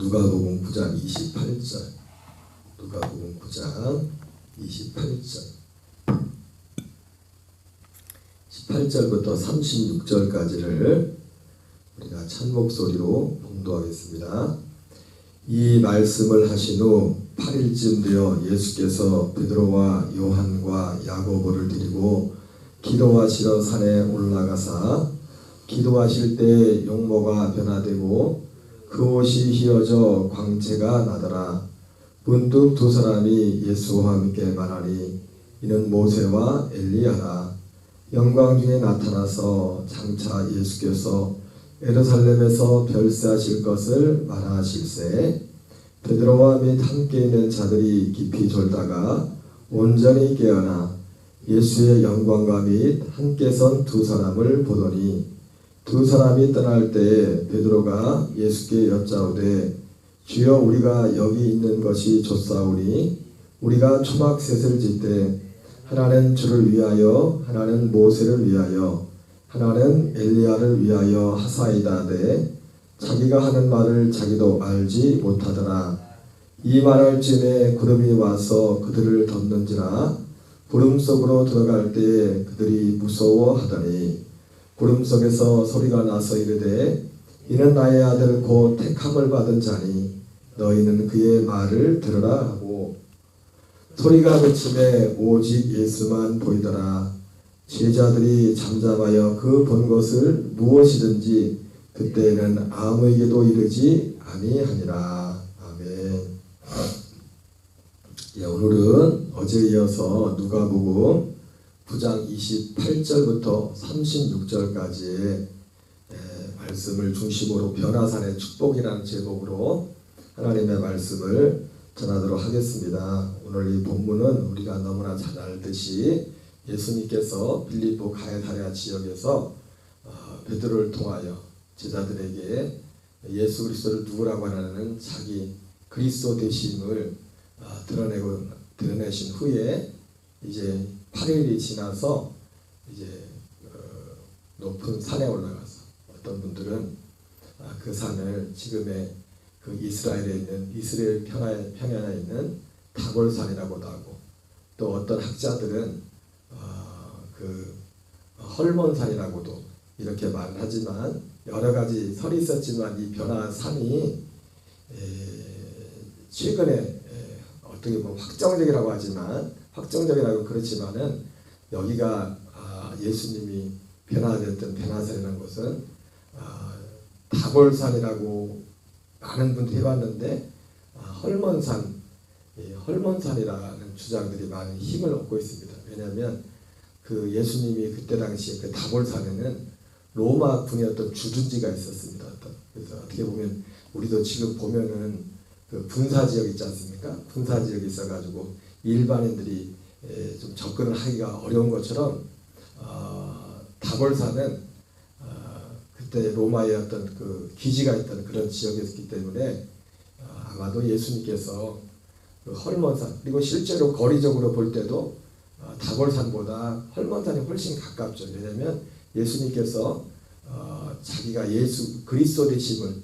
누가복음 9장 28절. 누가복음 9장 28절. 18절부터 36절까지를 우리가 찬 목소리로 봉독하겠습니다. 이 말씀을 하신 후 8일쯤 되어 예수께서 베드로와 요한과 야고보를 데리고 기도하시러 산에 올라가사 기도하실 때 용모가 변화되고 그 옷이 휘어져 광채가 나더라. 문득 두 사람이 예수와 함께 말하니 이는 모세와 엘리야라. 영광 중에 나타나서 장차 예수께서 예루살렘에서 별세하실 것을 말하실세. 베드로와 및 함께 있는 자들이 깊이 졸다가 온전히 깨어나 예수의 영광과 및 함께 선 두 사람을 보더니 두 사람이 떠날 때에 베드로가 예수께 여짜오되 주여 우리가 여기 있는 것이 좋사오니 우리가 초막셋을 짓되 하나는 주를 위하여 하나는 모세를 위하여 하나는 엘리야를 위하여 하사이다 되 자기가 하는 말을 자기도 알지 못하더라. 이 말할 쯤에 구름이 와서 그들을 덮는지라. 구름 속으로 들어갈 때에 그들이 무서워하더니 구름 속에서 소리가 나서 이르되 이는 나의 아들 곧 택함을 받은 자니 너희는 그의 말을 들으라 하고 소리가 그침에 오직 예수만 보이더라. 제자들이 잠잠하여 그 본 것을 무엇이든지 그때에는 아무에게도 이르지 아니하니라. 아멘. 오늘은 어제에 이어서 누가복음 9장 28절부터 36절까지의 말씀을 중심으로 변화산의 축복이라는 제목으로 하나님의 말씀을 전하도록 하겠습니다. 오늘 이 본문은 우리가 너무나 잘 알듯이 예수님께서 빌립보 가이사랴 지역에서 베드로를 통하여 제자들에게 예수 그리스도를 누구라고 하냐는 자기 그리스도 되심을 드러내신 후에 이제 8일이 지나서 이제 높은 산에 올라가서 어떤 분들은 그 산을 지금의 그 이스라엘에 있는 이스라엘 평야에 있는 다골산이라고도 하고 또 어떤 학자들은 그 헐몬산이라고도 이렇게 말을 하지만 여러 가지 설이 있었지만 이 변화산이 최근에 어떻게 보면 확정적이라고 그렇지만은 여기가 예수님이 변화되었던 변화산이라는 것은 다골산이라고 많은 분들이 해봤는데 헐몬산이라는 주장들이 많은 힘을 얻고 있습니다. 왜냐하면 그 예수님이 그때 당시에 그 다골산에는 로마 군이었던 주둔지가 있었습니다. 그래서 어떻게 보면 우리도 지금 보면은 그 군사지역 있지 않습니까? 군사지역이 있어가지고 일반인들이 좀 접근을 하기가 어려운 것처럼 다골산은 그때 로마의 어떤 그 기지가 있던 그런 지역이었기 때문에 아마도 예수님께서 그 헐몬산 그리고 실제로 거리적으로 볼 때도 다골산보다 헐몬산이 훨씬 가깝죠. 왜냐하면 예수님께서 자기가 예수 그리스도 되심을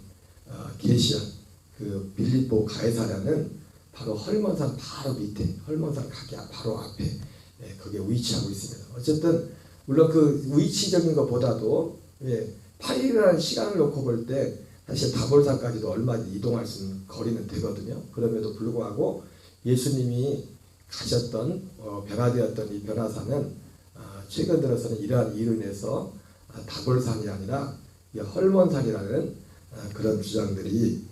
계시한 그 빌립보 가이사랴는 바로 헐몬산 바로 밑에 헐몬산 가게 바로 앞에 거기에 위치하고 있습니다. 어쨌든 물론 그 위치적인 것보다도 8일이라는 시간을 놓고 볼 때 사실 다골산까지도 얼마 이동할 수 있는 거리는 되거든요. 그럼에도 불구하고 예수님이 가셨던 변화되었던 이 변화산은 최근 들어서는 이러한 이유로 인해서 다골산이 아니라 헐몬산이라는 그런 주장들이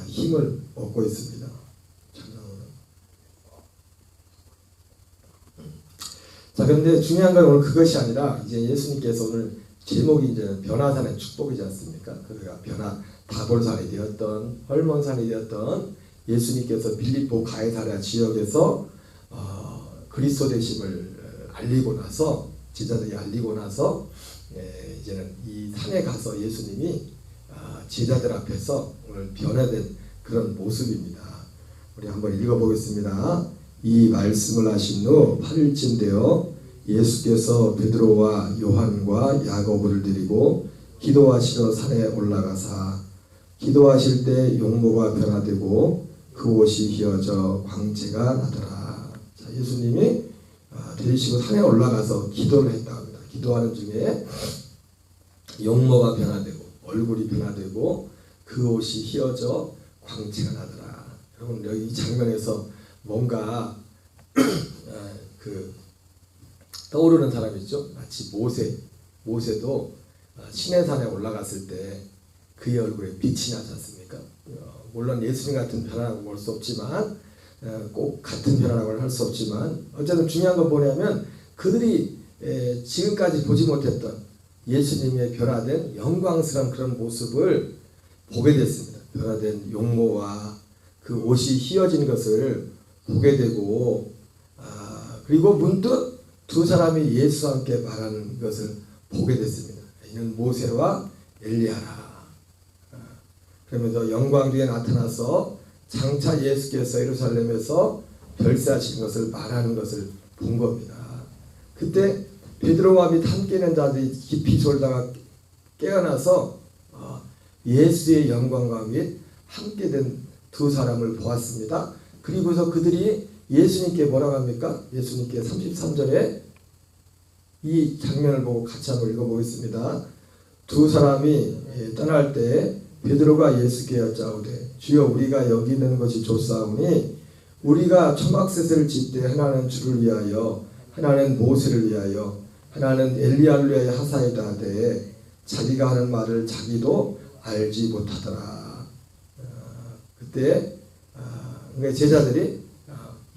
힘을 얻고 있습니다. 자, 그런데 중요한 건 오늘 그것이 아니라 이제 예수님께서 오늘 제목이 이제 변화산의 축복이지 않습니까? 그러니까 다골산이 되었던 헐몬산이 되었던 예수님께서 빌립보 가이사랴 지역에서 그리스도 되심을 알리고 나서 제자들이 알리고 나서 이제는 이 산에 가서 예수님이 제자들 앞에서 오늘 변화된 그런 모습입니다. 우리 한번 읽어보겠습니다. 이 말씀을 하신 후 8일쯤 되어 예수께서 베드로와 요한과 야고보를 데리고 기도하시러 산에 올라가사 기도하실 때 용모가 변화되고 그 옷이 휘어져 광채가 나더라. 자, 예수님이 데리시고 산에 올라가서 기도를 했다고 합니다. 기도하는 중에 용모가 변화되고 얼굴이 변화되고 그 옷이 휘어져 광채가 나더라. 여러분 여기 이 장면에서 뭔가 그 떠오르는 사람이 있죠. 마치 모세도 시내산에 올라갔을 때 그의 얼굴에 빛이 나지 않습니까? 물론 예수님 같은 변화라고 볼 수 없지만 꼭 같은 변화라고 할 수 없지만 어쨌든 중요한 건 뭐냐면 그들이 지금까지 보지 못했던 예수님의 변화된 영광스러운 그런 모습을 보게 됐습니다. 변화된 용모와 그 옷이 휘어진 것을 보게 되고 그리고 문득 두 사람이 예수와 함께 말하는 것을 보게 됐습니다. 이는 모세와 엘리야라. 그러면서 영광 중에 나타나서 장차 예수께서 예루살렘에서 별세하신 것을 말하는 것을 본 겁니다. 그때 베드로와 및 함께 있는 자들이 깊이 졸다가 깨어나서 예수의 영광과 및 함께 된 두 사람을 보았습니다. 그리고서 그들이 예수님께 뭐라고 합니까? 예수님께 33절에 이 장면을 보고 같이 한번 읽어보겠습니다. 두 사람이 떠날 때 베드로가 예수께 여짜오되 주여 우리가 여기 있는 것이 좋사오니 우리가 초막셋을 짓되 하나는 주를 위하여 하나는 모세를 위하여 하나는 엘리야를 위하여 하사이다 하되 자기가 하는 말을 자기도 알지 못하더라. 그때 제자들이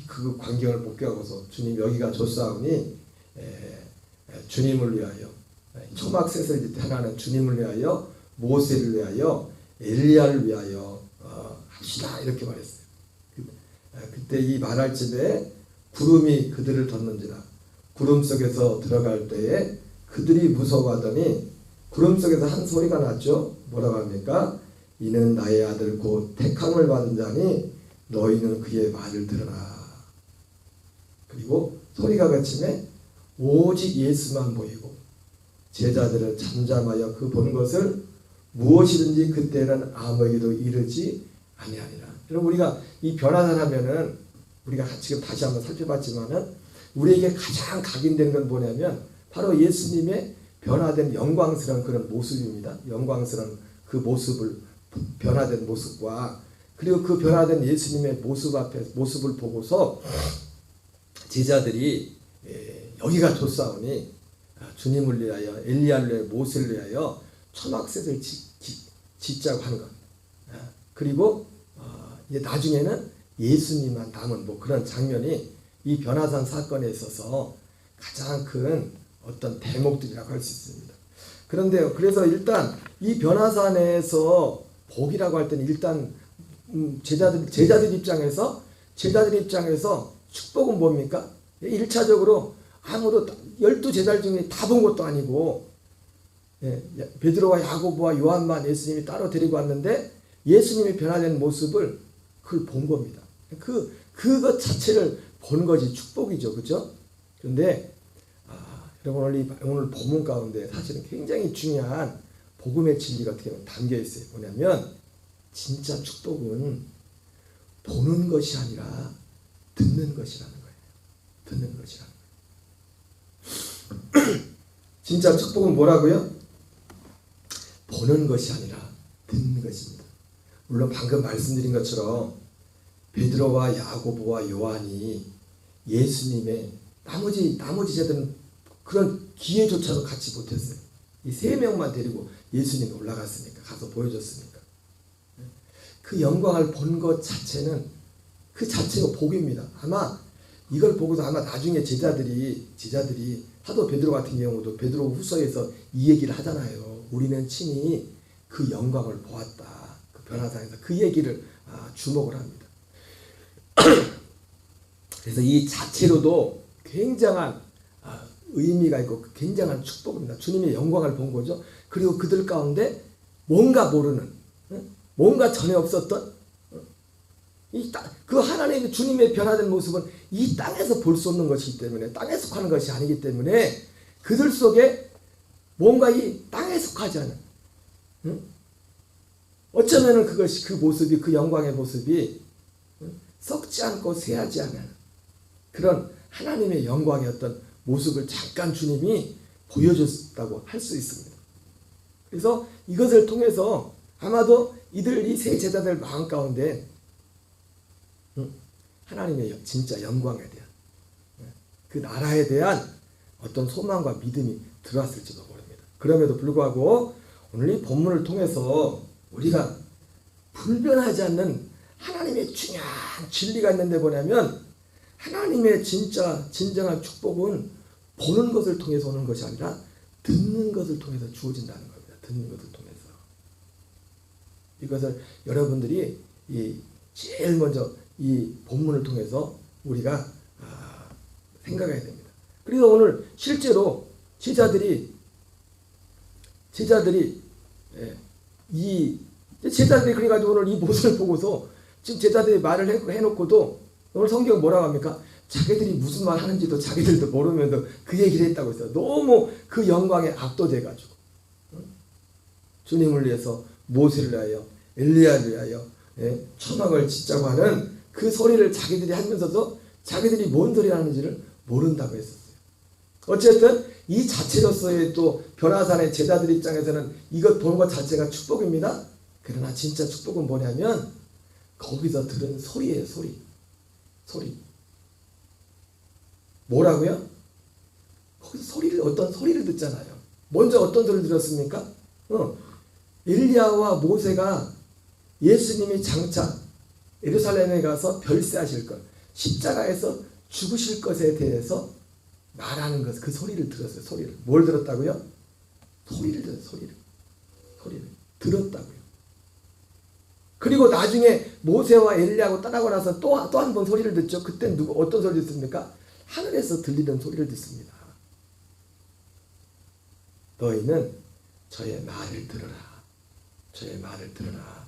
그 광경을 목격하고서 주님 여기가 좋사오니 주님을 위하여 초막셋을 짓되 하나는 주님을 위하여 모세를 위하여 엘리야를 위하여 합시다 이렇게 말했어요. 그때 이 말할 집에 구름이 그들을 덮는지라 구름 속에서 들어갈 때에 그들이 무서워하더니 구름 속에서 한 소리가 났죠. 뭐라고 합니까? 이는 나의 아들 곧 택함을 받은 자니 너희는 그의 말을 들으라. 그리고 소리가 그침에 오직 예수만 보이고 제자들은 잠잠하여 그 본 것을 무엇이든지 그때는 아무에게도 이르지 아니하니라. 여러분 우리가 이 변화를 하면은 우리가 지금 다시 한번 살펴봤지만은 우리에게 가장 각인되는 건 뭐냐면 바로 예수님의 변화된 영광스러운 그런 모습입니다. 영광스러운 그 모습을 변화된 모습과 그리고 그 변화된 예수님의 모습을 보고서 제자들이 여기가 좋사오니 주님을 위하여 엘리야를 위하여 모세를 위하여 초막셋을 짓자고 하는 것. 그리고 이제 나중에는 예수님만 남은 뭐 그런 장면이 이 변화산 사건에 있어서 가장 큰 어떤 대목들이라고 할 수 있습니다. 그런데요, 그래서 일단 이 변화산에서 복이라고 할 때는 일단 제자들 입장에서 축복은 뭡니까? 1차적으로 아무도 12제자 중에 다 본 것도 아니고 베드로와 야고보와 요한만 예수님이 따로 데리고 왔는데 예수님이 변화된 모습을 그걸 본 겁니다. 그것 자체를 본 것이 축복이죠. 그렇죠? 그런데 여러분 오늘 본문 가운데 사실은 굉장히 중요한 복음의 진리가 어떻게 보면 담겨 있어요. 뭐냐면 진짜 축복은 보는 것이 아니라 듣는 것이라는 거예요. 듣는 것이라는 거예요. 진짜 축복은 뭐라고요? 보는 것이 아니라 듣는 것입니다. 물론 방금 말씀드린 것처럼 베드로와 야고보와 요한이 예수님의 나머지 제자들은 그런 기회조차도 갖지 못했어요. 이 세 명만 데리고 예수님이 올라갔으니까 가서 보여줬으니까 그 영광을 본 것 자체는 그 자체가 복입니다. 아마 이걸 보고서 아마 나중에 제자들이 사도 베드로 같은 경우도 베드로 후서에서 이 얘기를 하잖아요. 우리는 친히 그 영광을 보았다. 그 변화산에서 그 얘기를 주목을 합니다. 그래서 이 자체로도 굉장한 의미가 있고 굉장한 축복입니다. 주님의 영광을 본 거죠. 그리고 그들 가운데 뭔가 모르는, 뭔가 전에 없었던 그 하나님의 주님의 변화된 모습은 이 땅에서 볼 수 없는 것이기 때문에 땅에 속하는 것이 아니기 때문에 그들 속에 뭔가 이 땅에 속하지 않은 어쩌면은 그것이 그 모습이 그 영광의 모습이 썩지 않고 쇠하지 않은 그런 하나님의 영광의 어떤 모습을 잠깐 주님이 보여줬다고 할 수 있습니다. 그래서 이것을 통해서 아마도 이 세 제자들 마음 가운데 하나님의 진짜 영광에 대한 그 나라에 대한 어떤 소망과 믿음이 들어왔을지도 모릅니다. 그럼에도 불구하고 오늘 이 본문을 통해서 우리가 불변하지 않는 하나님의 중요한 진리가 있는데 뭐냐면 하나님의 진정한 축복은 보는 것을 통해서 오는 것이 아니라 듣는 것을 통해서 주어진다는 겁니다. 듣는 것을 통해서. 이것을 여러분들이 제일 먼저 이 본문을 통해서 우리가 생각해야 됩니다. 그래서 오늘 실제로 제자들이 그래가지고 오늘 이 모습을 보고서 지금 제자들이 말을 해놓고도 오늘 성경 뭐라고 합니까? 자기들이 무슨 말 하는지도 자기들도 모르면서 그 얘기를 했다고 했어요. 너무 그 영광에 압도돼가지고 주님을 위해서 모세를 위하여 엘리야를 위하여 초막을 짓자고 하는 그 소리를 자기들이 하면서도 자기들이 뭔 소리 하는지를 모른다고 했었어요. 어쨌든 이 자체로서의 또 변화산의 제자들 입장에서는 이것 보는 것 자체가 축복입니다. 그러나 진짜 축복은 뭐냐면 거기서 들은 소리예요. 소리. 뭐라고요? 거기서 어떤 소리를 듣잖아요. 먼저 어떤 소리를 들었습니까? 엘리야와 모세가 예수님이 장차 예루살렘에 가서 별세하실 것, 십자가에서 죽으실 것에 대해서 말하는 것, 그 소리를 들었어요. 소리를. 뭘 들었다고요? 소리를 들었어요. 소리를 들었다고요. 그리고 나중에 모세와 엘리야하고 떠나고 나서 또 한 번 소리를 듣죠. 그때 어떤 소리를 듣습니까? 하늘에서 들리는 소리를 듣습니다. 너희는 저의 말을 들으라. 저의 말을 들으라.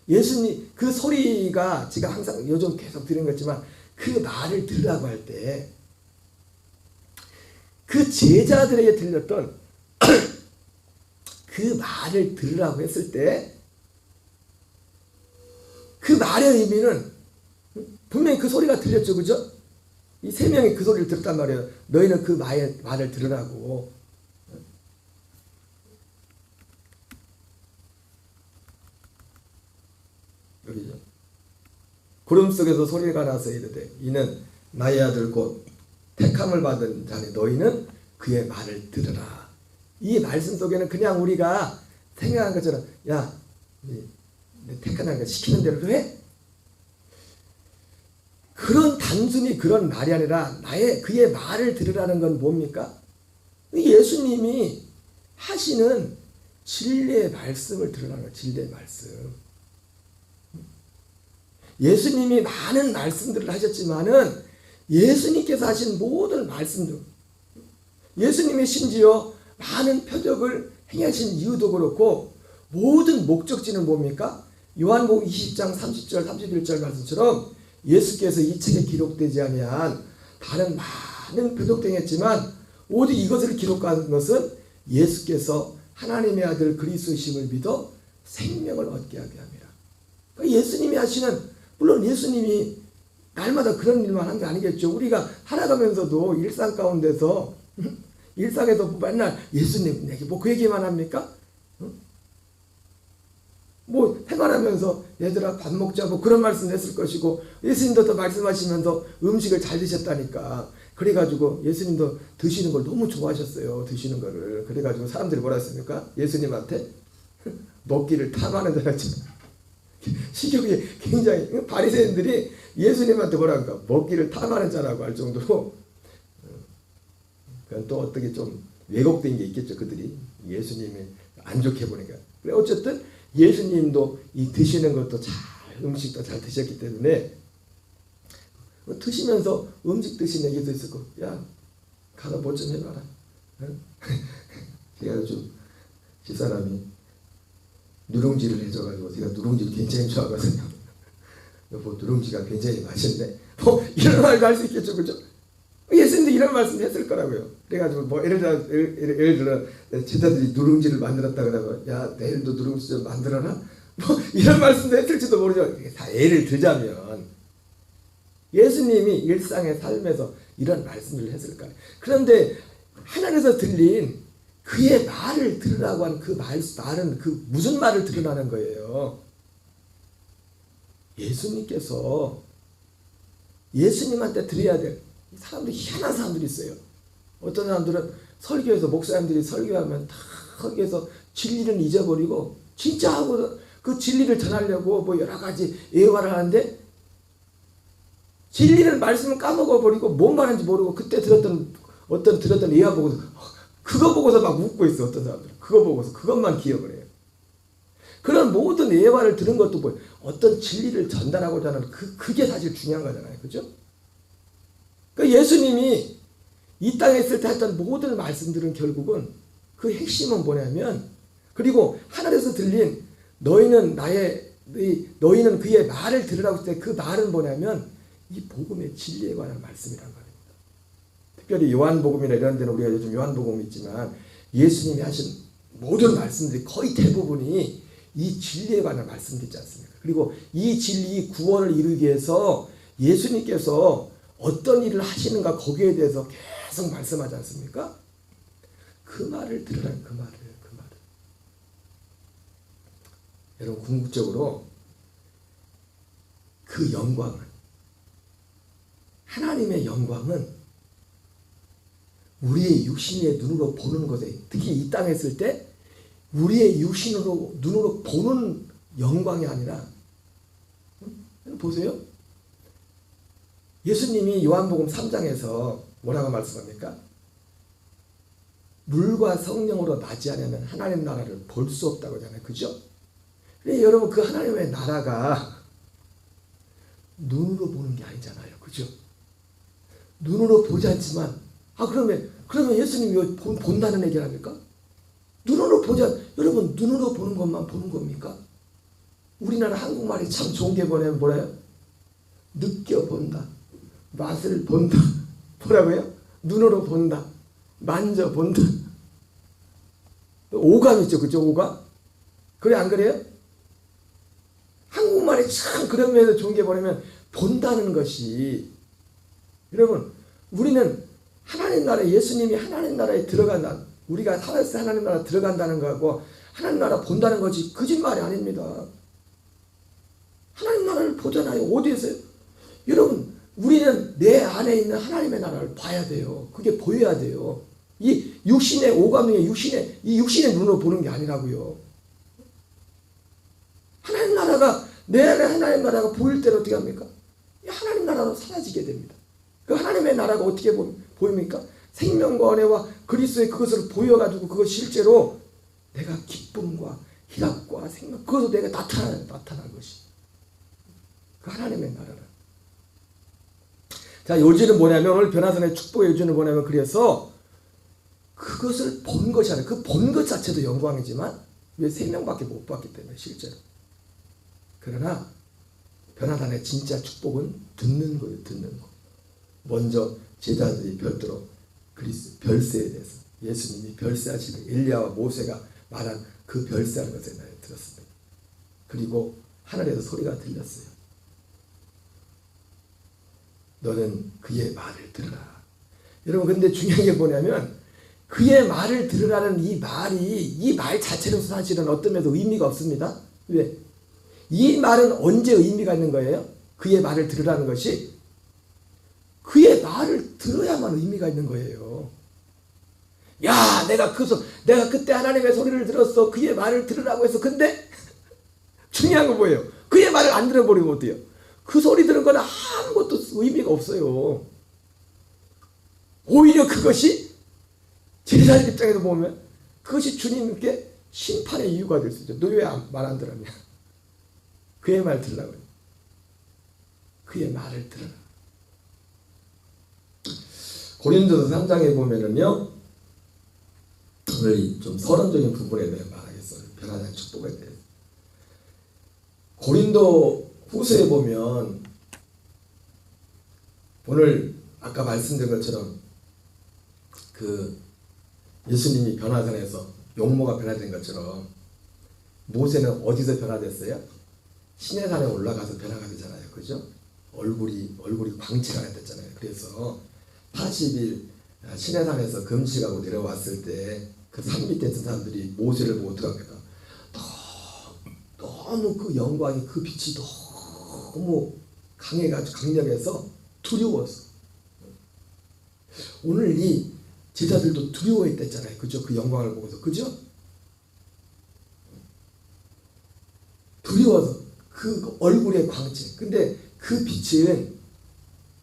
예수님 그 소리가 제가 항상 요즘 계속 들은 거지만 그 말을 들으라고 할 때 그 제자들에게 들렸던 그 말을 들으라고 했을 때 그 말의 의미는 분명히 그 소리가 들렸죠. 그죠? 이 세 명이 그 소리를 들었단 말이에요. 너희는 그 말을 들으라고. 여기죠. 구름 속에서 소리가 나서 이르되 이는 나의 아들 곧 택함을 받은 자니 너희는 그의 말을 들으라. 이 말씀 속에는 그냥 우리가 생각한 것처럼 야 택하는 시키는 대로 해? 그런 단순히 그런 말이 아니라 그의 말을 들으라는 건 뭡니까? 예수님이 하시는 진리의 말씀을 들으라는 거예요. 진리의 말씀. 예수님이 많은 말씀들을 하셨지만은 예수님께서 하신 모든 말씀들, 예수님이 심지어 많은 표적을 행하신 이유도 그렇고 모든 목적지는 뭡니까? 요한복음 20장 30절 31절 말씀처럼 예수께서 이 책에 기록되지 아니한 다른 많은 표적도 행했지만 오직 이것을 기록한 것은 예수께서 하나님의 아들 그리스도심을 믿어 생명을 얻게 하게 합니다. 그러니까 예수님이 하시는, 물론 예수님이 날마다 그런 일만 한 게 아니겠죠. 우리가 살아가면서도 일상 가운데서 일상에서 맨날 예수님 얘기 그 얘기만 합니까? 생활하면서 얘들아 밥 먹자 그런 말씀 했을 것이고 예수님도 또 말씀하시면서 음식을 잘 드셨다니까. 그래가지고 예수님도 드시는 걸 너무 좋아하셨어요. 드시는 거를. 그래가지고 사람들이 뭐라 했습니까? 예수님한테 먹기를 탐하는 자라 했잖아요. 식욕이 굉장히, 바리새인들이 예수님한테 뭐라 할까? 먹기를 탐하는 자라고 할 정도로. 그건 또 어떻게 좀 왜곡된 게 있겠죠. 그들이 예수님이 안 좋게 보니까. 그래 어쨌든 예수님도 이 드시는 것도 음식도 잘 드셨기 때문에 드시면서 음식 드신 얘기도 있었고, 야 가서 뭐 좀 해봐라. 제가 좀 집사람이 누룽지를 해줘가지고 제가 누룽지를 굉장히 좋아하거든요. 여보 누룽지가 굉장히 맛있네. 이런 말도 할 수 있겠죠. 그죠? 예수님도 이런 말씀을 했을 거라고요. 그래가지고 뭐 예를 들어 제자들이 누룽지를 만들었다 그러면 야 내일도 누룽지 좀 만들어라 뭐 이런 말씀도 했을지도 모르죠. 다 예를 들자면 예수님이 일상의 삶에서 이런 말씀을 했을까요? 그런데 하늘에서 들린 그의 말을 들으라고 한 그 말은 그 무슨 말을 들으라는 거예요? 예수님께서 예수님한테 드려야 될 사람들이 희한한 사람들이 있어요. 어떤 사람들은 설교에서 목사님들이 설교하면 다 설교에서 진리를 잊어버리고 진짜 하고 그 진리를 전하려고 뭐 여러 가지 예화를 하는데 진리를 말씀을 까먹어버리고 뭔 말인지 모르고 그때 들었던 예화 보고서 그거 보고서 막 웃고 있어. 어떤 사람들은 그거 보고서 그것만 기억을 해요. 그런 모든 예화를 들은 것도 뭐 어떤 진리를 전달하고자 하는 그게 사실 중요한 거잖아요. 그죠? 그러니까 예수님이 이 땅에 있을 때 했던 모든 말씀들은 결국은 그 핵심은 뭐냐면 그리고 하늘에서 들린 너희는 그의 말을 들으라고 했을 때 그 말은 뭐냐면 이 복음의 진리에 관한 말씀이란 말입니다. 특별히 요한복음이나 이런 데는 우리가 요즘 요한복음이 있지만 예수님이 하신 모든 말씀들이 거의 대부분이 이 진리에 관한 말씀이 있지 않습니까? 그리고 이 진리 구원을 이루기 위해서 예수님께서 어떤 일을 하시는가 거기에 대해서 계속 말씀하지 않습니까? 그 말을 들으라는 그 말을. 여러분 궁극적으로 그 영광은 하나님의 영광은 우리의 육신의 눈으로 보는 것에 특히 이 땅에 있을 때 우리의 눈으로 보는 영광이 아니라 보세요. 예수님이 요한복음 3장에서 뭐라고 말씀합니까? 물과 성령으로 나지 않으면 하나님 나라를 볼 수 없다고 하잖아요. 그죠? 근데 여러분 그 하나님의 나라가 눈으로 보는 게 아니잖아요. 그죠? 눈으로 보지 않지만 그러면 예수님이 왜 본다는 얘기를 합니까? 여러분 눈으로 보는 것만 보는 겁니까? 우리나라 한국말이 참 좋은 게 뭐래요? 느껴본다. 맛을 본다. 뭐라고요? 눈으로 본다. 만져본다. 오감 있죠. 그죠? 오감? 그래 안 그래요? 한국말이 참 그런 면에서 좋은 게 뭐냐면 본다는 것이 여러분 우리는 하나님 나라에 예수님이 하나님 나라에 들어간다. 우리가 살아서 하나님 나라 들어간다는 거하고 하나님 나라 본다는 것이 거짓말이 아닙니다. 하나님 나라를 보잖아요. 어디에서요? 여러분 우리는 내 안에 있는 하나님의 나라를 봐야 돼요. 그게 보여야 돼요. 이 육신의 오감 중에 육신의 눈으로 보는 게 아니라고요. 하나님 나라가 내 안에 하나님 나라가 보일 때는 어떻게 합니까? 하나님 나라로 사라지게 됩니다. 그 하나님의 나라가 어떻게 보입니까? 생명과 은혜와 그리스도의 그것을 보여가지고 그것 실제로 내가 기쁨과 희락과 생명 그것도 내가 나타난 것이 그 하나님의 나라라. 자 요지는 뭐냐면 오늘 변화선의 축복의 요지는 뭐냐면 그래서 그것을 본 것이 아니라 그 본 것 자체도 영광이지만 왜 3명밖에 못 봤기 때문에 실제로. 그러나 변화단의 진짜 축복은 듣는 거예요. 듣는 거. 먼저 제자들이 별도로 별세에 대해서 예수님이 별세하시는 엘리야와 모세가 말한 그 별세하는 것에 대해 들었습니다. 그리고 하늘에서 소리가 들렸어요. 너는 그의 말을 들으라. 여러분 근데 중요한 게 뭐냐면 그의 말을 들으라는 이 말 자체로서 사실은 어떤 면에서 의미가 없습니다. 왜? 이 말은 언제 의미가 있는 거예요? 그의 말을 들으라는 것이 그의 말을 들어야만 의미가 있는 거예요. 야, 내가 그때 하나님의 소리를 들었어. 그의 말을 들으라고 해서. 근데 중요한 건 뭐예요? 그의 말을 안 들어버리면 어때요? 그 소리 들은 건 아무것도 의미가 없어요. 오히려 그것이 제자들 입장에서 보면 그것이 주님께 심판의 이유가 될 수 있죠. 너 왜 말 안 들었냐? 그의 말 들으라고요. 그의 말을 들어라. 고린도서 3장에 보면은요, 오늘 좀 서론적인 부분에 대해 말하겠어요. 변화된 축복에 대해. 고린도 후서에 보면 오늘 아까 말씀드린 것처럼 그 예수님이 변화산에서 용모가 변화된 것처럼 모세는 어디서 변화됐어요? 시내산에 올라가서 변화가 되잖아요. 그죠? 얼굴이 광채가 됐잖아요. 그래서 80일 시내산에서 금식하고 내려왔을 때 그 산 밑에 있던 사람들이 모세를 보고 어떡합니까? 너무 그 영광이, 그 빛이 너무 강해가지고 강력해서 두려웠어. 오늘 이 제자들도 두려워했댔잖아요. 그죠? 그 영광을 보고서. 그죠? 두려워서 그 얼굴의 광채. 근데 그 빛은,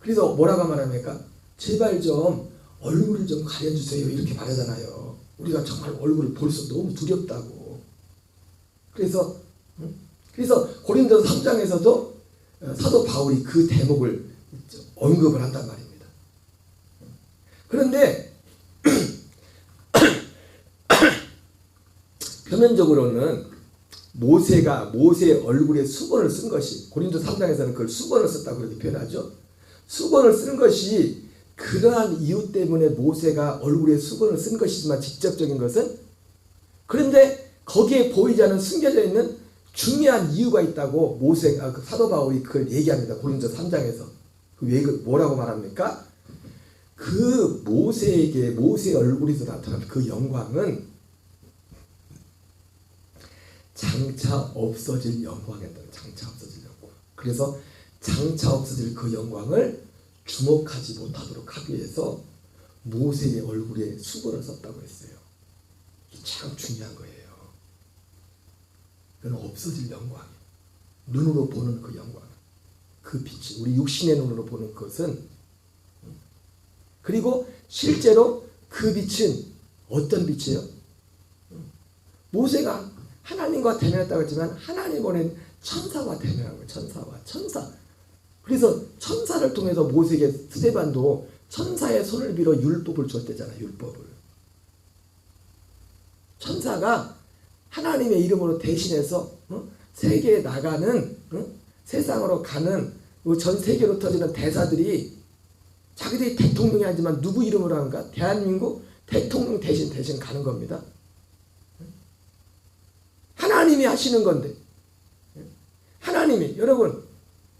그래서 뭐라고 말합니까? 제발 좀 얼굴을 좀 가려주세요. 이렇게 말하잖아요. 우리가 정말 얼굴을 벌써 너무 두렵다고. 그래서 고린도서 3장에서도 사도 바울이 그 대목을 언급을 한단 말입니다. 그런데 표면적으로는 모세의 얼굴에 수건을 쓴 것이, 고린도 3장에서는 그걸 수건을 썼다고 그렇게 표현하죠. 수건을 쓴 것이 그러한 이유 때문에 모세가 얼굴에 수건을 쓴 것이지만 직접적인 것은, 그런데 거기에 보이지 않는 숨겨져 있는 중요한 이유가 있다고 모세가, 사도 바울이 그걸 얘기합니다. 고린도 3장에서. 왜 뭐라고 말합니까? 그 모세의 얼굴에서 나타난 그 영광은 장차 없어질 영광이었다. 장차 없어질 영광. 그래서 장차 없어질 그 영광을 주목하지 못하도록 하기 위해서 모세의 얼굴에 수건을 썼다고 했어요. 이게 참 중요한 거예요. 그건 없어질 영광, 눈으로 보는 그 영광, 그 빛이, 우리 육신의 눈으로 보는 것은, 그리고 실제로 그 빛은 어떤 빛이에요? 모세가 하나님과 대면했다고 했지만 하나님 보낸 천사와 대면한 거예요. 천사. 그래서 천사를 통해서 모세에게 스데반도 천사의 손을 빌어 율법을 줬대잖아요. 율법을. 천사가 하나님의 이름으로 대신해서 세계에 나가는, 세상으로 가는, 전 세계로 터지는 대사들이 자기들이 대통령이 아니지만 누구 이름으로 하는가? 대한민국 대통령 대신 가는 겁니다. 하나님이 하시는 건데, 하나님이, 여러분,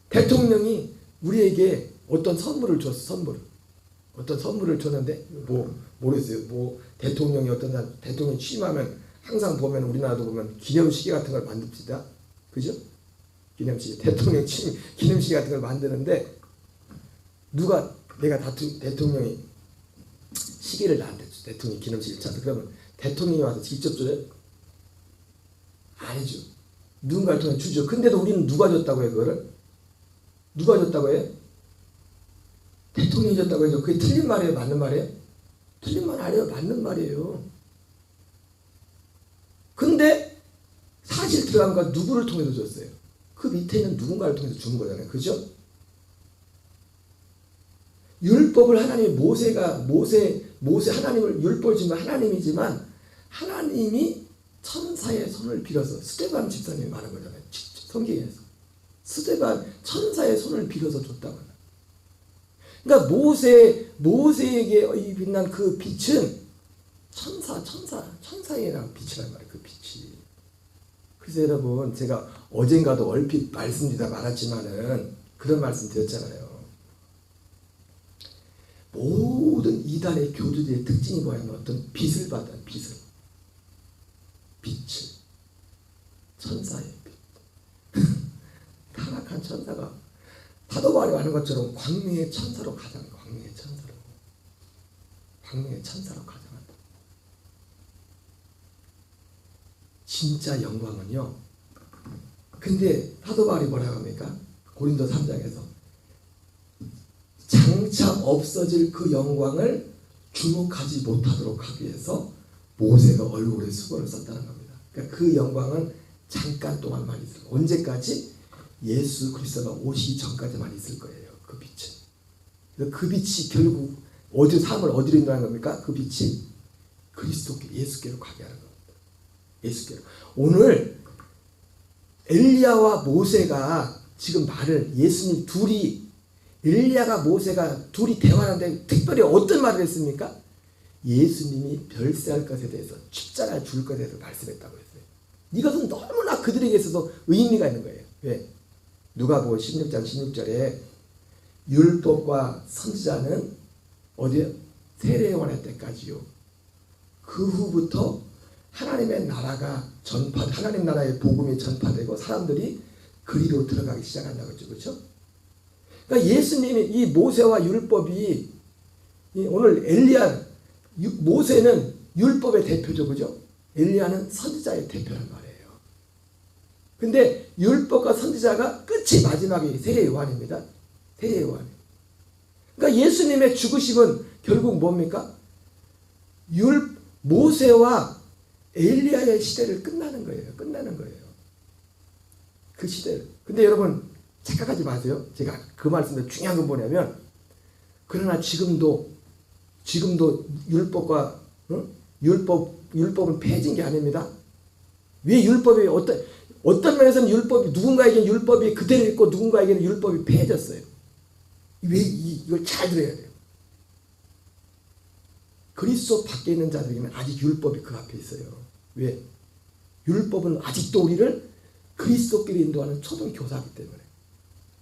대통령이 우리에게 어떤 선물을 줬어. 어떤 선물을 줬는데, 모르겠어요. 대통령이 대통령 취임하면 항상 보면, 우리나라도 보면 기념시계 같은 걸 만듭시다. 그죠? 기념시계, 대통령 취임 기념시계 같은 걸 만드는데, 내가 대통령이 시계를 나한테 줘. 대통령 기념시계를 찾아. 그러면 대통령이 와서 직접 줘요? 아니죠. 누군가를 통해 주죠. 근데도 우리는 누가 줬다고 해요, 그거를? 누가 줬다고 해요? 대통령이 줬다고 해요. 그게 틀린 말이에요? 맞는 말이에요? 틀린 말 아니에요. 맞는 말이에요. 근데 사실 들어간 건 누구를 통해서 줬어요? 그 밑에 있는 누군가를 통해서 주는 거잖아요. 그죠? 율법을 하나님이 모세 하나님을 율법을 지은 하나님이지만, 하나님이 천사의 손을 빌어서, 스데반 집사님이 말한 거잖아요. 성경에서. 스데반 천사의 손을 빌어서 줬다고. 그러니까 모세에게 빛난 그 빛은 천사의 빛이란 말이에요. 그 빛이. 그래서 여러분, 제가 어젠가도 얼핏 말씀드리다 말았지만은 그런 말씀 드렸잖아요. 모든 이단의 교주들의 특징이 뭐냐면 어떤 빛을 받아, 빛을. 천사의 빛. 타락한 천사가 사도 바울이 말하는 것처럼 광명의 천사로 가장, 광명의 천사로 가장한다. 진짜 영광은요. 근데 사도 바울이 뭐라고 합니까? 고린도 3장에서 장차 없어질 그 영광을 주목하지 못하도록 하기 위해서 모세가 얼굴에 수건을 썼다는 겁니다. 그러니까 그 영광은 잠깐 동안만 있을 거예요. 언제까지? 예수 그리스도가 오시기 전까지만 있을 거예요. 그 빛은. 그 빛이 결국 삶을 어디로 인도하는 겁니까? 그 빛이 그리스도께, 예수께로 가게 하는 겁니다. 예수께로. 오늘 엘리야와 모세가 지금 말을, 예수님 엘리야가 모세가 둘이 대화하는데 특별히 어떤 말을 했습니까? 예수님이 별세할 것에 대해서 십자가에 죽을 것에 대해서 말씀했다고 했어요. 이것은 너무나 그들에게 있어서 의미가 있는 거예요. 왜? 누가복음 16장 16절에 율법과 선지자는 어디에? 세례 요한의 때까지요. 그 후부터 하나님의 나라가 하나님 나라의 복음이 전파되고 사람들이 그리로 들어가기 시작한다고 했죠. 그렇죠? 그러니까 예수님이 이 모세와 율법이 오늘 모세는 율법의 대표죠. 그죠? 엘리야는 선지자의 대표란 말이에요. 근데 율법과 선지자가 끝이 마지막에 세례 요한입니다. 세례 요한. 그러니까 예수님의 죽으심은 결국 뭡니까? 모세와 엘리야의 시대를 끝나는 거예요. 끝나는 거예요. 그 시대를. 근데 여러분 착각하지 마세요. 제가 그 말씀도 중요한 건 뭐냐면 그러나 지금도 율법과 율법은 폐해진 게 아닙니다. 왜 율법이 어떤 면에서는 율법이 누군가에게는 율법이 그대로 있고 누군가에게는 율법이 폐해졌어요. 왜 이걸 잘 들어야 돼요. 그리스도 밖에 있는 자들에게는 아직 율법이 그 앞에 있어요. 왜? 율법은 아직도 우리를 그리스도끼리 인도하는 초등 교사이기 때문에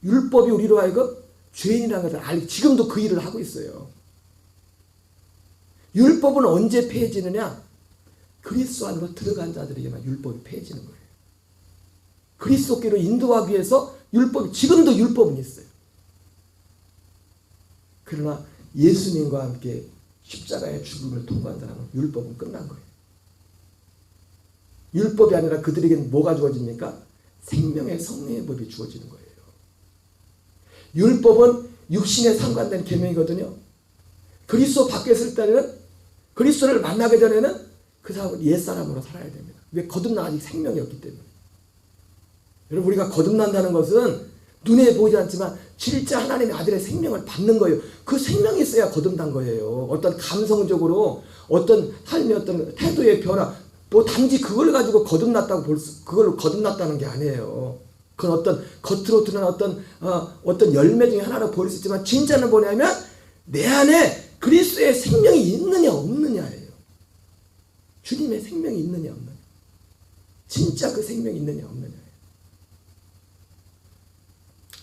율법이 우리로 하여금 죄인이라는 것을 지금도 그 일을 하고 있어요. 율법은 언제 폐해지느냐? 그리스도 안으로 들어간 자들에게만 율법이 폐해지는 거예요. 그리스도께로 인도하기 위해서 지금도 율법은 있어요. 그러나 예수님과 함께 십자가의 죽음을 통과한 사람은 율법은 끝난 거예요. 율법이 아니라 그들에게는 뭐가 주어집니까? 생명의 성령의 법이 주어지는 거예요. 율법은 육신에 상관된 계명이거든요. 그리스도 밖에 있을 때는 그리스도를 만나기 전에는 그 사람은 옛사람으로 살아야 됩니다. 왜? 거듭나 아직 생명이 없기 때문에. 여러분 우리가 거듭난다는 것은 눈에 보이지 않지만 실제 하나님의 아들의 생명을 받는 거예요. 그 생명이 있어야 거듭난 거예요. 어떤 감성적으로 어떤 삶의 어떤 태도의 변화 단지 그걸 가지고 거듭났다고 그걸로 거듭났다는 게 아니에요. 그건 어떤 겉으로 드러난 어떤 열매 중에 하나로 보일 수 있지만 진짜는 뭐냐면 내 안에 그리스도의 생명이 있느냐 없느냐예요. 주님의 생명이 있느냐 없느냐. 진짜 그 생명이 있느냐 없느냐.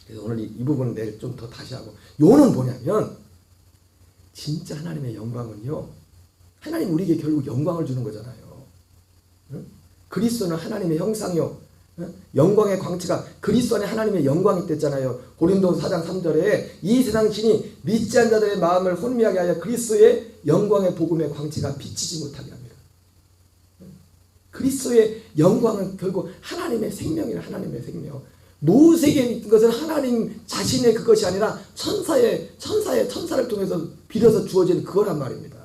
그래서 오늘 이 부분은 내일 좀 더 다시 하고 요는 뭐냐면 진짜 하나님의 영광은요. 하나님 우리에게 결국 영광을 주는 거잖아요. 응? 그리스도는 하나님의 형상이요. 응? 영광의 광채가 그리스도 안에 하나님의 영광이 됐잖아요. 고린도 4장 3절에 이 세상 신이 믿지 않는 자들의 마음을 혼미하게 하여 그리스도의 영광의 복음의 광채가 비치지 못하게 합니다. 응? 그리스도의 영광은 결국 하나님의 생명이라 하나님의 생명. 모세에게 있는 것은 하나님 자신의 그것이 아니라 천사를 통해서 빌어서 주어진 그거란 말입니다.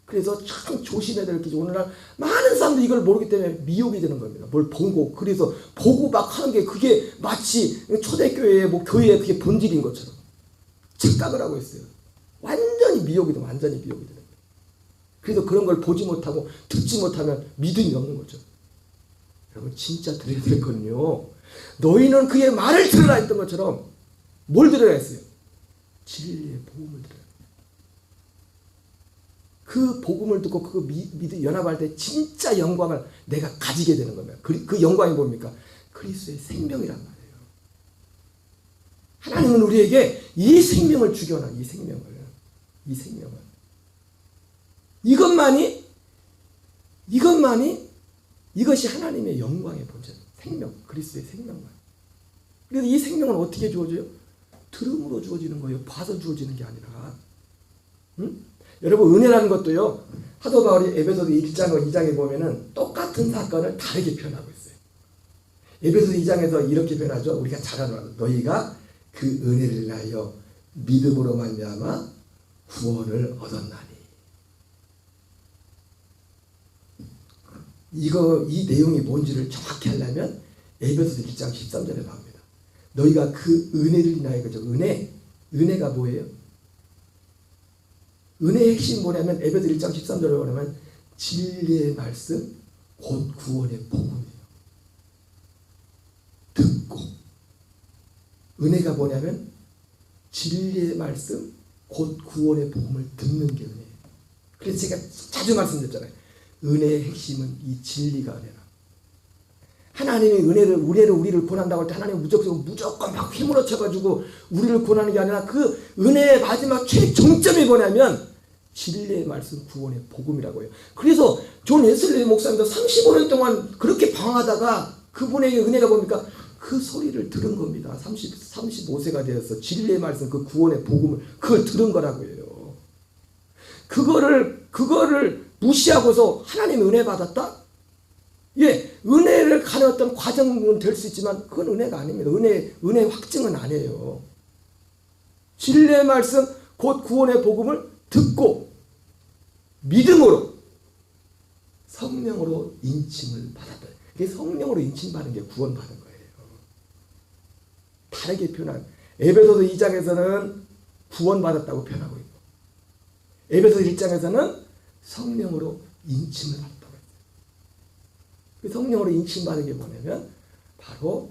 그래서 참 조심해야 될 게 오늘날 많은 사람들이 이걸 모르기 때문에 미혹이 되는 겁니다. 뭘 보고 그래서 보고 막 하는 게 그게 마치 초대교회의 교회의 그게 본질인 것처럼 착각을 하고 있어요. 완전히 미혹이 되는 거예요. 그래서 그런 걸 보지 못하고 듣지 못하면 믿음이 없는 거죠. 여러분 진짜 들어야 될 거는요. 너희는 그의 말을 들으라 했던 것처럼 뭘 들어야 했어요? 진리의 복음을 들어야 해요. 그 복음을 듣고 그 연합할 때 진짜 영광을 내가 가지게 되는 겁니다. 그 영광이 뭡니까? 그리스도의 생명이란 말이에요. 하나님은 우리에게 이 생명을 주겨놔. 이 생명을. 이것이 하나님의 영광의 본질, 생명, 그리스도의 생명만. 그래서 이 생명은 어떻게 주어져요? 들음으로 주어지는 거예요. 봐서 주어지는 게 아니라. 응? 여러분 은혜라는 것도요. 사도 바울이 에베소서 1장과 2장에 보면은 똑같은 사건을 다르게 표현하고 있어요. 에베소서 2장에서 이렇게 표현하죠. 우리가 잘 아는 너희가 그 은혜를 인하여 믿음으로 말미암아 구원을 얻었나니. 이 내용이 뭔지를 정확히 하려면 에베소서 1장 13절에 나옵니다. 너희가 그 은혜를 인하여 그죠? 은혜가 뭐예요? 은혜의 핵심이 뭐냐면 에베소서 1장 13절에 보면 진리의 말씀 곧 구원의 복음이에요. 듣고 은혜가 뭐냐면 진리의 말씀 곧 구원의 복음을 듣는 게 은혜예요. 그래서 제가 자주 말씀드렸잖아요. 은혜의 핵심은 이 진리가 은혜라. 하나님의 우리를 구원한다고 할 때 하나님은 무조건 막 휘몰아쳐가지고 우리를 구원하는 게 아니라 그 은혜의 마지막 최종점이 뭐냐면 진리의 말씀 구원의 복음이라고 해요. 그래서 존 웨슬리 목사님도 35년 동안 그렇게 방황하다가 그분에게 은혜가 뭡니까? 그 소리를 들은 겁니다. 35세가 되어서 진리의 말씀 그 구원의 복음을 그걸 들은 거라고 해요. 그거를 무시하고서 하나님의 은혜 받았다? 예, 은혜를 가는 어떤 과정은 될 수 있지만 그건 은혜가 아닙니다. 은혜 확증은 아니에요. 진리의 말씀 곧 구원의 복음을 듣고 믿음으로 성령으로 인침을 받았다. 이게 성령으로 인침받는 게 구원받는 거예요. 다르게 표현한 에베소서 2장에서는 구원받았다고 표현하고 있고 에베소서 1장에서는 성령으로 인침을 받았다고 했어요. 그 성령으로 인침받는 게 뭐냐면 바로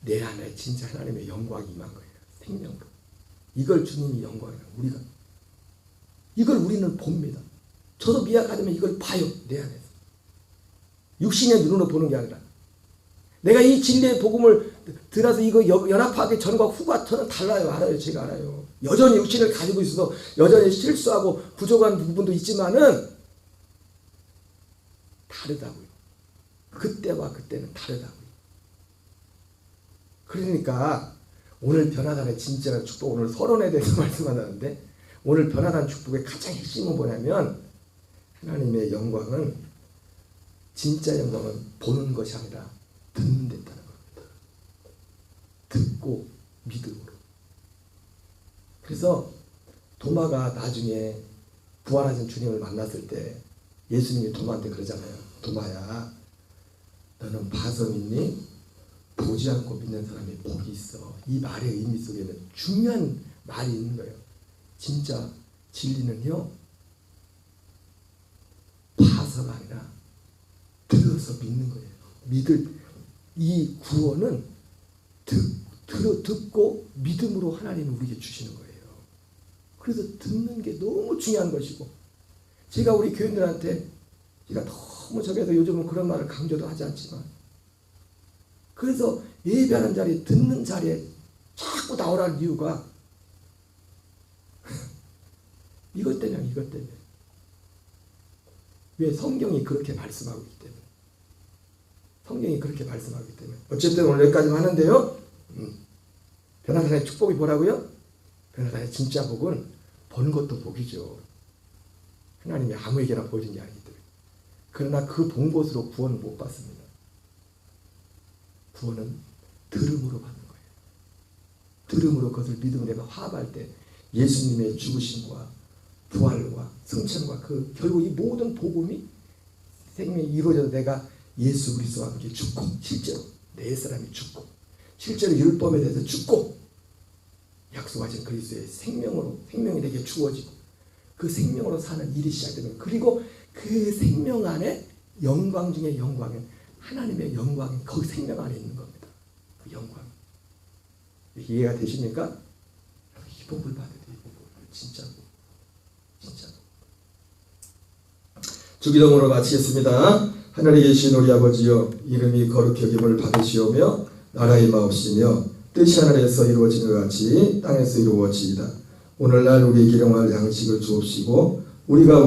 내 안에 진짜 하나님의 영광이 임한 거예요. 생명으로. 이걸 주님이 영광이라고 우리가 이걸 우리는 봅니다. 저도 미약하지만 이걸 봐요. 내 안에서. 육신의 눈으로 보는 게 아니라 내가 이 진리의 복음을 들어서 이거 연합하기 전과 후가 저는 달라요. 알아요. 제가 알아요. 여전히 육신을 가지고 있어서 여전히 실수하고 부족한 부분도 있지만은 다르다고요. 그때와 그때는 다르다고요. 그러니까 오늘 변화단의 진짜한 축복, 오늘 서론에 대해서 말씀하는데 오늘 변화단 축복의 가장 핵심은 뭐냐면 하나님의 영광은 진짜 영광은 보는 것이 아니라 듣는 데 있다는 겁니다. 듣고 믿음으로. 그래서 도마가 나중에 부활하신 주님을 만났을 때 예수님이 도마한테 그러잖아요. 도마야, 너는 봐서 믿니? 보지 않고 믿는 사람이 복이 있어. 이 말의 의미 속에는 중요한 말이 있는 거예요. 진짜 진리는요, 봐서가 아니라 들어서 믿는 거예요. 이 구원은 듣고 믿음으로 하나님이 우리에게 주시는 거예요. 그래서 듣는 게 너무 중요한 것이고, 제가 우리 교인들한테 제가 너무 저기서 요즘은 그런 말을 강조도 하지 않지만, 그래서 예배하는 자리에 듣는 자리에 자꾸 나오라는 이유가 이것 때문에. 왜? 성경이 그렇게 말씀하고 있기 때문에. 성경이 그렇게 말씀하기 때문에. 어쨌든 오늘 여기까지만 하는데요. 변화단의 축복이 뭐라고요? 변화단의 진짜 복은 보는 것도 복이죠. 하나님이 아무에게나 보여준 게 아니기 때문에. 그러나 그 본 것으로 구원을 못 받습니다. 구원은 들음으로 받는 거예요. 들음으로 그것을 믿음으로 내가 화합할 때 예수님의 죽으심과 부활과 승천과 그 결국 이 모든 복음이 생명이 이루어져서 내가 예수 그리스도와 함께 죽고 실제로 내 사람이 죽고 실제로 율법에 대해서 죽고 약속하신 그리스도의 생명이 내게 주어지고 그 생명으로 사는 일이 시작되는, 그리고 그 생명 안에 영광 중에 영광은 하나님의 영광이 거기 생명 안에 있는 겁니다. 그 영광. 이해가 되십니까? 이 복을 받아야 돼요. 이 복을. 진짜로. 주기도문으로 마치겠습니다. 하늘에 계신 우리 아버지여, 이름이 거룩히 여김을 받으시오며 나라의 마옵시며 뜻이 하늘에서 이루어진 것 같이 땅에서 이루어지이다. 오늘날 우리에게 일용할 양식을 주옵시고 우리가